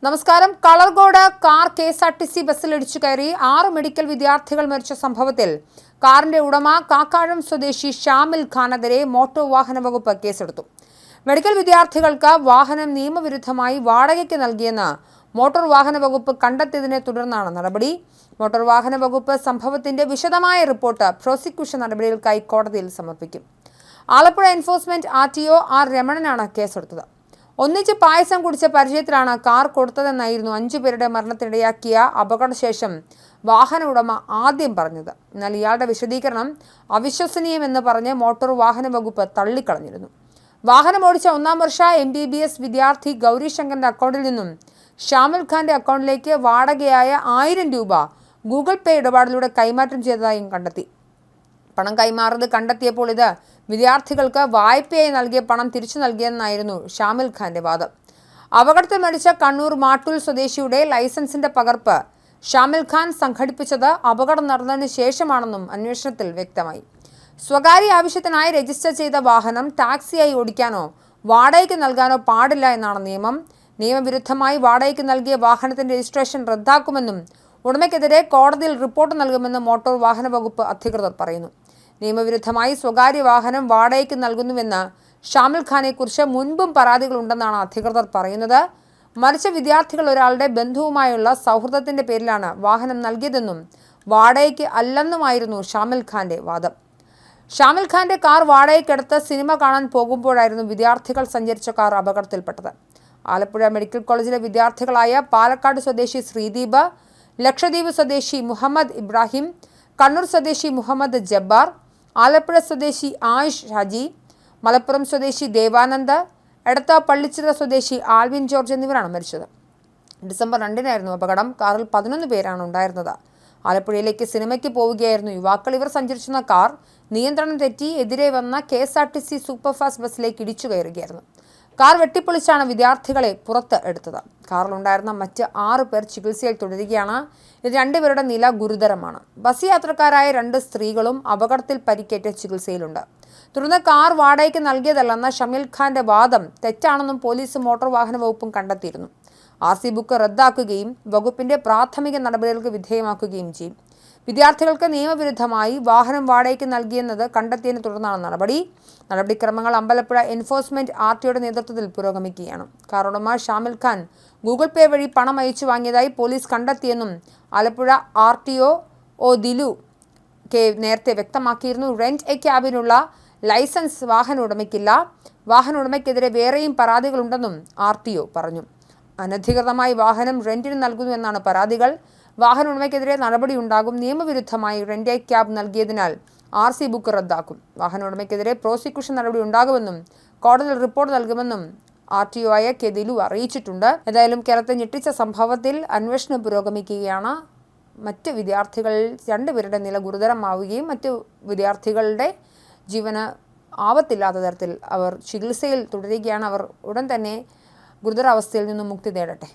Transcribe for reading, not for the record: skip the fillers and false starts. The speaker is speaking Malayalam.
നമസ്കാരം. കളർകോട് കാർ KSRTC ബസ്സിലിടിച്ചു കയറി 6 മെഡിക്കൽ വിദ്യാർത്ഥികൾ മരിച്ച സംഭവത്തിൽ കാറിന്റെ ഉടമ കാക്കാഴം സ്വദേശി ഷാമിൽ ഖാനെതിരെ മോട്ടോർ വാഹന വകുപ്പ് കേസെടുത്തു. മെഡിക്കൽ വിദ്യാർത്ഥികൾക്ക് വാഹനം നിയമവിരുദ്ധമായി വാടകയ്ക്ക് നൽകിയെന്ന് മോട്ടോർ വാഹന വകുപ്പ് കണ്ടെത്തിയതിനെ തുടർന്നാണ് നടപടി. മോട്ടോർ വാഹന വകുപ്പ് സംഭവത്തിന്റെ വിശദമായ റിപ്പോർട്ട് പ്രോസിക്യൂഷൻ നടപടികൾക്കായി കോടതിയിൽ സമർപ്പിക്കും. ആലപ്പുഴ എൻഫോഴ്സ്മെന്റ് RTO R രമണനാണ് കേസെടുത്തത്. ഒന്നിച്ച് പായസം കുടിച്ച പരിചയത്തിലാണ് കാർ കൊടുത്തതെന്നായിരുന്നു 5 പേരുടെ മരണത്തിനിടയാക്കിയ അപകടശേഷം വാഹന ഉടമ ആദ്യം പറഞ്ഞത്. എന്നാൽ ഇയാളുടെ വിശദീകരണം അവിശ്വസനീയമെന്ന് പറഞ്ഞ് മോട്ടോർ വാഹന വകുപ്പ് തള്ളിക്കളഞ്ഞിരുന്നു. വാഹനം ഓടിച്ച 1ാം വർഷ MBBS വിദ്യാർത്ഥി ഗൗരിശങ്കറിന്റെ അക്കൗണ്ടിൽ നിന്നും ഷാമിൽ ഖാന്റെ അക്കൗണ്ടിലേക്ക് വാടകയായ 1000 രൂപ ഗൂഗിൾ പേ ഇടപാടിലൂടെ കൈമാറ്റം ചെയ്തതായും കണ്ടെത്തി. പണം കൈമാറുന്നത് കണ്ടെത്തിയപ്പോൾ ഇത് വിദ്യാർത്ഥികൾക്ക് വായ്പയായി നൽകിയ പണം തിരിച്ചു നൽകിയെന്നായിരുന്നു ഷാമിൽ ഖാന്റെ വാദം. അപകടത്തിൽ മരിച്ച കണ്ണൂർ മാട്ടൂൽ സ്വദേശിയുടെ ലൈസൻസിന്റെ പകർപ്പ് ഷാമിൽ ഖാൻ സംഘടിപ്പിച്ചത് അപകടം നടന്നതിന് ശേഷമാണെന്നും അന്വേഷണത്തിൽ വ്യക്തമായി. സ്വകാര്യ ആവശ്യത്തിനായി രജിസ്റ്റർ ചെയ്ത വാഹനം ടാക്സിയായി ഓടിക്കാനോ വാടകയ്ക്ക് നൽകാനോ പാടില്ല എന്നാണ് നിയമം. നിയമവിരുദ്ധമായി വാടകയ്ക്ക് നൽകിയ വാഹനത്തിന്റെ രജിസ്ട്രേഷൻ റദ്ദാക്കുമെന്നും ഉടമയ്ക്കെതിരെ കോടതിയിൽ റിപ്പോർട്ട് നൽകുമെന്നും മോട്ടോർ വാഹന വകുപ്പ് അധികൃതർ പറയുന്നു. നിയമവിരുദ്ധമായി സ്വകാര്യ വാഹനം വാടകയ്ക്ക് നൽകുന്നുവെന്ന് ഷാമിൽ ഖാനെക്കുറിച്ച് മുൻപും പരാതികളുണ്ടെന്നാണ് അധികൃതർ പറയുന്നത്. മരിച്ച വിദ്യാർത്ഥികൾ ഒരാളുടെ ബന്ധുവുമായുള്ള സൗഹൃദത്തിന്റെ പേരിലാണ് വാഹനം നൽകിയതെന്നും വാടകയ്ക്ക് അല്ലെന്നുമായിരുന്നു ഷാമിൽ ഖാന്റെ വാദം. ഷാമിൽ ഖാന്റെ കാർ വാടകയ്ക്കെടുത്ത് സിനിമ കാണാൻ പോകുമ്പോഴായിരുന്നു വിദ്യാർത്ഥികൾ സഞ്ചരിച്ച കാർ അപകടത്തിൽപ്പെട്ടത്. ആലപ്പുഴ മെഡിക്കൽ കോളേജിലെ വിദ്യാർത്ഥികളായ പാലക്കാട് സ്വദേശി ശ്രീദീപ്, ലക്ഷദ്വീപ് സ്വദേശി മുഹമ്മദ് ഇബ്രാഹിം, കണ്ണൂർ സ്വദേശി മുഹമ്മദ് ജബ്ബാർ, ആലപ്പുഴ സ്വദേശി ആയിഷ് ഹാജി, മലപ്പുറം സ്വദേശി ദേവാനന്ദ്, എടത്ത പള്ളിച്ചിറ സ്വദേശി ആൽവിൻ ജോർജ് എന്നിവരാണ് മരിച്ചത്. ഡിസംബർ 2-നായിരുന്നു അപകടം. കാറിൽ 11 പേരാണ് ഉണ്ടായിരുന്നത്. ആലപ്പുഴയിലേക്ക് സിനിമയ്ക്ക് പോവുകയായിരുന്നു യുവാക്കൾ. ഇവർ സഞ്ചരിച്ചിരുന്ന കാർ നിയന്ത്രണം തെറ്റി എതിരെ വന്ന KSRTC സൂപ്പർഫാസ്റ്റ് ബസ്സിലേക്ക് ഇടിച്ചു കയറുകയായിരുന്നു. കാർ വെട്ടിപ്പൊളിച്ചാണ് വിദ്യാർത്ഥികളെ പുറത്ത് എടുത്തത്. കാറിലുണ്ടായിരുന്ന മറ്റ് 6 പേർ ചികിത്സയിൽ തുടരുകയാണ്. ഇത് 2 പേരുടെ നില ഗുരുതരമാണ്. ബസ് യാത്രക്കാരായ 2 സ്ത്രീകളും അപകടത്തിൽ പരിക്കേറ്റ് ചികിത്സയിലുണ്ട്. തുടർന്ന് കാർ വാടകയ്ക്ക് നൽകിയതല്ലെന്ന ഷമീൽ ഖാന്റെ വാദം തെറ്റാണെന്നും പോലീസും മോട്ടോർ വാഹന വകുപ്പും കണ്ടെത്തിയിരുന്നു. RC ബുക്ക് റദ്ദാക്കുകയും വകുപ്പിന്റെ പ്രാഥമിക നടപടികൾക്ക് വിധേയമാക്കുകയും ചെയ്യും. വിദ്യാർത്ഥികൾക്ക് നിയമവിരുദ്ധമായി വാഹനം വാടകയ്ക്ക് നൽകിയെന്നത് കണ്ടെത്തിയതിനെ തുടർന്നാണ് നടപടിക്രമങ്ങൾ അമ്പലപ്പുഴ എൻഫോഴ്സ്മെന്റ് RTOയുടെ നേതൃത്വത്തിൽ പുരോഗമിക്കുകയാണ്. കാർ ഉടമ ഷാമിൽ ഖാൻ ഗൂഗിൾ പേ വഴി പണം അയച്ചു വാങ്ങിയതായി പോലീസ് കണ്ടെത്തിയെന്നും ആലപ്പുഴ RTO ദിലു കെ നേരത്തെ വ്യക്തമാക്കിയിരുന്നു. റെന്റ് എ ക്യാബിനുള്ള ലൈസൻസ് വാഹന ഉടമയ്ക്കില്ല. വാഹന ഉടമയ്ക്കെതിരെ വേറെയും പരാതികളുണ്ടെന്നും RTO പറഞ്ഞു. അനധികൃതമായി വാഹനം റെന്റിന് നൽകുന്നുവെന്നാണ് പരാതികൾ. വാഹന ഉടമയ്ക്കെതിരെ നടപടിയുണ്ടാകും. നിയമവിരുദ്ധമായി റെന്റ് എ ക്യാബ് നൽകിയതിനാൽ RC ബുക്ക് റദ്ദാക്കും. വാഹന ഉടമയ്ക്കെതിരെ പ്രോസിക്യൂഷൻ നടപടി ഉണ്ടാകുമെന്നും കോടതിയിൽ റിപ്പോർട്ട് നൽകുമെന്നും RTO ആയ ദിലു അറിയിച്ചിട്ടുണ്ട്. ഏതായാലും കേരളത്തെ ഞെട്ടിച്ച സംഭവത്തിൽ അന്വേഷണം പുരോഗമിക്കുകയാണ്. മറ്റ് വിദ്യാർത്ഥികളിൽ 2 പേരുടെ നില ഗുരുതരമാവുകയും മറ്റു വിദ്യാർത്ഥികളുടെ ജീവന് ആപത്തില്ലാത്ത തരത്തിൽ അവർ ചികിത്സയിൽ തുടരുകയാണ്. അവർ ഉടൻ തന്നെ ഗുരുതരാവസ്ഥയിൽ നിന്നും മുക്തി നേടട്ടെ.